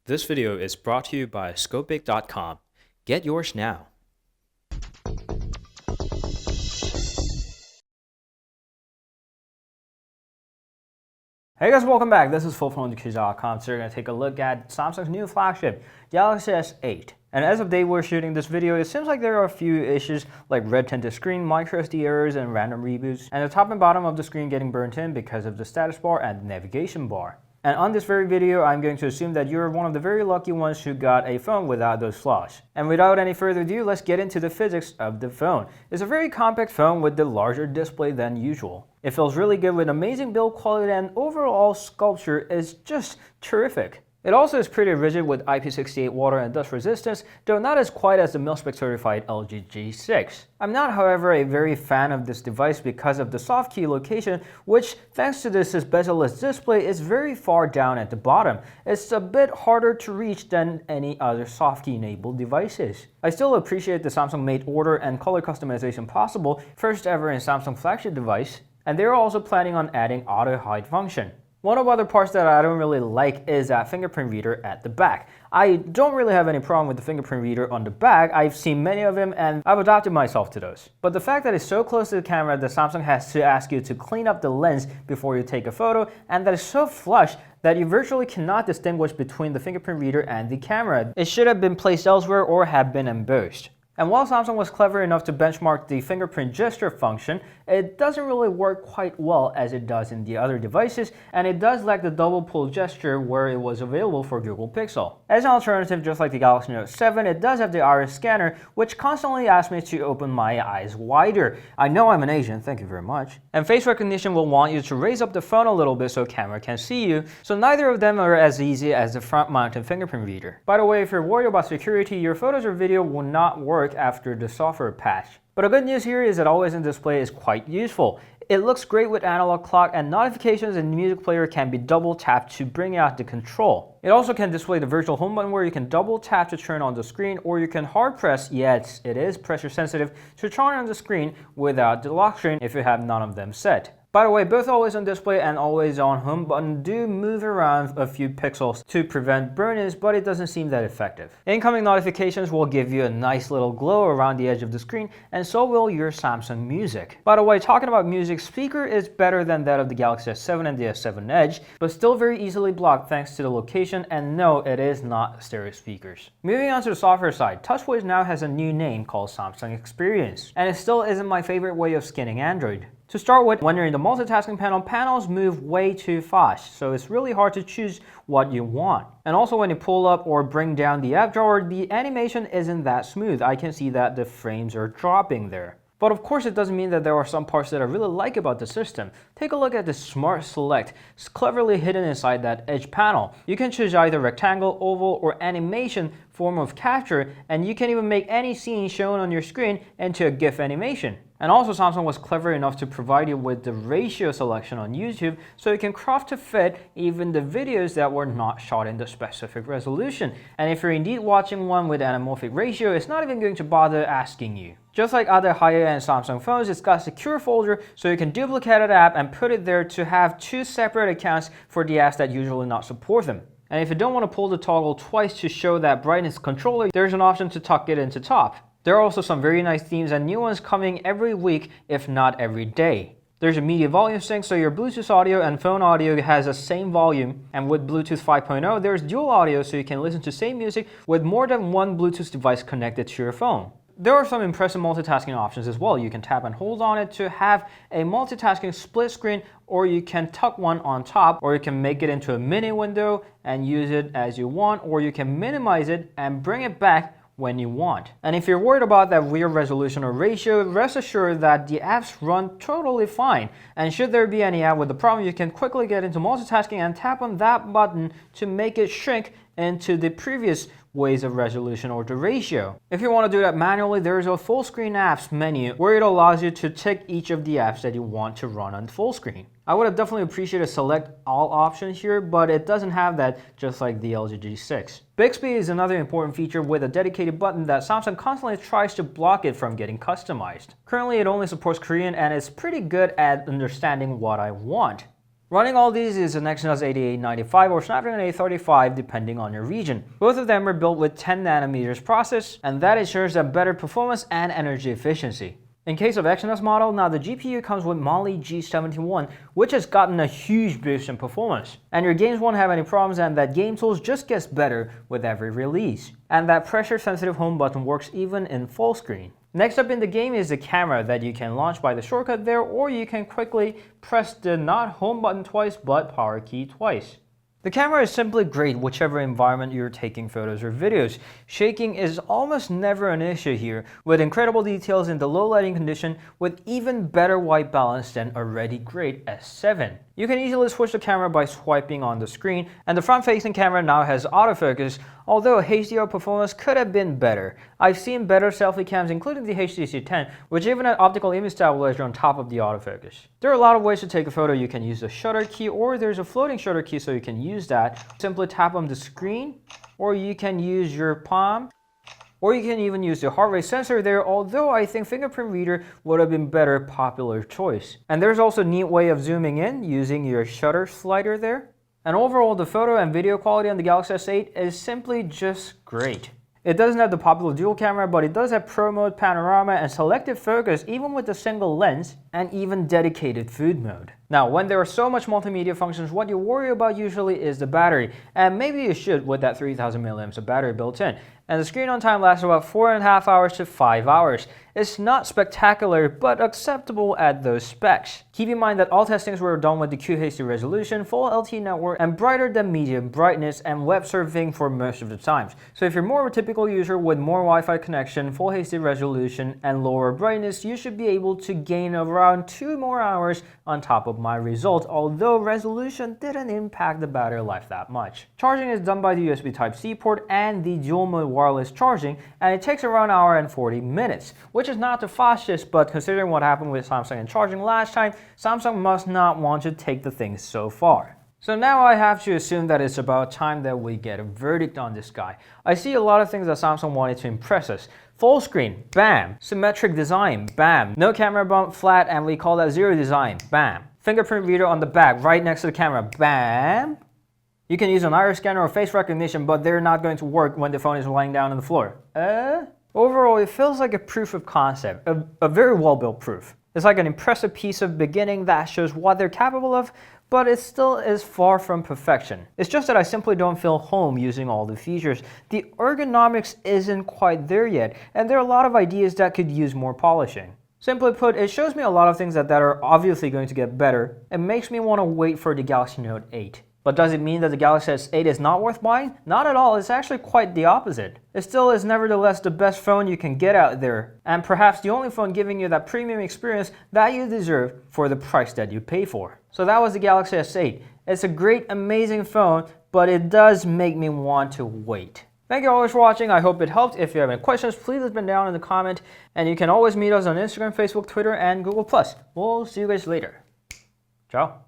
This video is brought to you by Scopeic.com. Get yours now. Hey guys, welcome back. This is FullPhoneIndicator.com. So we're going to take a look at Samsung's new flagship, Galaxy S8. And as of date we're shooting this video, it seems like there are a few issues like red tinted screen, microSD errors, and random reboots, and the top and bottom of the screen getting burnt in because of the status bar and the navigation bar. And on this very video, I'm going to assume that you're one of the very lucky ones who got a phone without those flaws. And without any further ado, let's get into the physics of the phone. It's a very compact phone with the larger display than usual. It feels really good with amazing build quality, and overall sculpture is just terrific. It also is pretty rigid with IP68 water and dust resistance, though not as quite as the Mil-Spec certified LG G6. I'm not, however, a very fan of this device because of the soft key location, which, thanks to this bezel-less display, is very far down at the bottom. It's a bit harder to reach than any other soft key enabled devices. I still appreciate the Samsung made order and color customization possible, first ever in Samsung flagship device, and they're also planning on adding auto hide function. One of the other parts that I don't really like is that fingerprint reader at the back. I don't really have any problem with the fingerprint reader on the back. I've seen many of them and I've adapted myself to those. But the fact that it's so close to the camera that Samsung has to ask you to clean up the lens before you take a photo, and that it's so flush that you virtually cannot distinguish between the fingerprint reader and the camera. It should have been placed elsewhere or have been embossed. And while Samsung was clever enough to benchmark the fingerprint gesture function, it doesn't really work quite well as it does in the other devices, and it does lack the double pull gesture where it was available for Google Pixel. As an alternative, just like the Galaxy Note 7, it does have the iris scanner, which constantly asks me to open my eyes wider. I know I'm an Asian, thank you very much. And face recognition will want you to raise up the phone a little bit so camera can see you, so neither of them are as easy as the front-mounted fingerprint reader. By the way, if you're worried about security, your photos or video will not work after the software patch. But the good news here is that always in display is quite useful. It looks great with analog clock, and notifications in the music player can be double tapped to bring out the control. It also can display the virtual home button where you can double tap to turn on the screen, or you can hard press, yes it is pressure sensitive, to turn on the screen without the lock screen if you have none of them set. By the way, both always on display and always on home button do move around a few pixels to prevent burn-ins, but it doesn't seem that effective. Incoming notifications will give you a nice little glow around the edge of the screen, and so will your Samsung Music. By the way, talking about music, speaker is better than that of the Galaxy S7 and the S7 Edge, but still very easily blocked thanks to the location, and no, it is not stereo speakers. Moving on to the software side, TouchWiz now has a new name called Samsung Experience, and it still isn't my favorite way of skinning Android. To start with, when you're in the multitasking panel, panels move way too fast, so it's really hard to choose what you want. And also when you pull up or bring down the app drawer, the animation isn't that smooth. I can see that the frames are dropping there. But of course it doesn't mean that there are some parts that I really like about the system. Take a look at the Smart Select. It's cleverly hidden inside that edge panel. You can choose either rectangle, oval, or animation form of capture, and you can even make any scene shown on your screen into a GIF animation. And also Samsung was clever enough to provide you with the ratio selection on YouTube, so you can crop to fit even the videos that were not shot in the specific resolution. And if you're indeed watching one with anamorphic ratio, it's not even going to bother asking you. Just like other higher-end Samsung phones, it's got a secure folder so you can duplicate an app and put it there to have two separate accounts for the apps that usually not support them. And if you don't want to pull the toggle twice to show that brightness controller, there's an option to tuck it into top. There are also some very nice themes and new ones coming every week, if not every day. There's a media volume sync, so your Bluetooth audio and phone audio has the same volume, and with Bluetooth 5.0 there's dual audio, so you can listen to same music with more than one Bluetooth device connected to your phone. There are some impressive multitasking options as well. You can tap and hold on it to have a multitasking split screen, or you can tuck one on top, or you can make it into a mini window and use it as you want, or you can minimize it and bring it back when you want. And if you're worried about that rear resolution or ratio, rest assured that the apps run totally fine. And should there be any app with a problem, you can quickly get into multitasking and tap on that button to make it shrink into the previous ways of resolution or the ratio. If you want to do that manually, there is a full screen apps menu where it allows you to tick each of the apps that you want to run on full screen. I would have definitely appreciated a select all option here, but it doesn't have that, just like the LG G6. Bixby is another important feature with a dedicated button that Samsung constantly tries to block it from getting customized. Currently it only supports Korean, and it's pretty good at understanding what I want. Running all these is an Exynos 8895 or Snapdragon 835 depending on your region. Both of them are built with 10 nanometers process, and that ensures a better performance and energy efficiency. In case of Exynos model, now the GPU comes with Mali G71, which has gotten a huge boost in performance. And your games won't have any problems, and that game tools just gets better with every release. And that pressure sensitive home button works even in full screen. Next up in the game is the camera that you can launch by the shortcut there, or you can quickly press the not home button twice but power key twice. The camera is simply great whichever environment you're taking photos or videos. Shaking is almost never an issue here, with incredible details in the low lighting condition with even better white balance than already great S7. You can easily switch the camera by swiping on the screen, and the front-facing camera now has autofocus, although HDR performance could have been better. I've seen better selfie cams including the HTC 10, which even had optical image stabilizer on top of the autofocus. There are a lot of ways to take a photo. You can use the shutter key, or there's a floating shutter key so you can use that. Simply tap on the screen, or you can use your palm, or you can even use the heart rate sensor there, although I think fingerprint reader would have been better popular choice. And there's also a neat way of zooming in using your shutter slider there. And overall, the photo and video quality on the Galaxy S8 is simply just great. It doesn't have the popular dual camera, but it does have Pro Mode, Panorama, and Selective Focus even with a single lens, and even dedicated food mode. Now, when there are so much multimedia functions, what you worry about usually is the battery, and maybe you should with that 3000 mAh of battery built in. And the screen on time lasts about 4.5 hours to 5 hours. It's not spectacular, but acceptable at those specs. Keep in mind that all testings were done with the QHD resolution, full LTE network, and brighter than medium brightness, and web surfing for most of the times. So if you're more of a typical user with more Wi-Fi connection, full HD resolution, and lower brightness, you should be able to gain around 2 more hours on top of my result, although resolution didn't impact the battery life that much. Charging is done by the USB Type-C port and the dual mode wireless charging, and it takes around an hour and 40 minutes, which is not the fastest, but considering what happened with Samsung and charging last time, Samsung must not want to take the thing so far. So now I have to assume that it's about time that we get a verdict on this guy. I see a lot of things that Samsung wanted to impress us. Full screen, bam. Symmetric design, bam. No camera bump, flat, and we call that zero design, bam. Fingerprint reader on the back, right next to the camera, bam. You can use an iris scanner or face recognition, but they're not going to work when the phone is lying down on the floor. Overall, it feels like a proof of concept, a very well-built proof. It's like an impressive piece of beginning that shows what they're capable of, but it still is far from perfection. It's just that I simply don't feel home using all the features. The ergonomics isn't quite there yet, and there are a lot of ideas that could use more polishing. Simply put, it shows me a lot of things that are obviously going to get better. It makes me want to wait for the Galaxy Note 8. But does it mean that the Galaxy S8 is not worth buying? Not at all, it's actually quite the opposite. It still is nevertheless the best phone you can get out there, and perhaps the only phone giving you that premium experience that you deserve for the price that you pay for. So that was the Galaxy S8. It's a great, amazing phone, but it does make me want to wait. Thank you always for watching. I hope it helped. If you have any questions, please leave them down in the comment, and you can always meet us on Instagram, Facebook, Twitter, and Google+. We'll see you guys later. Ciao.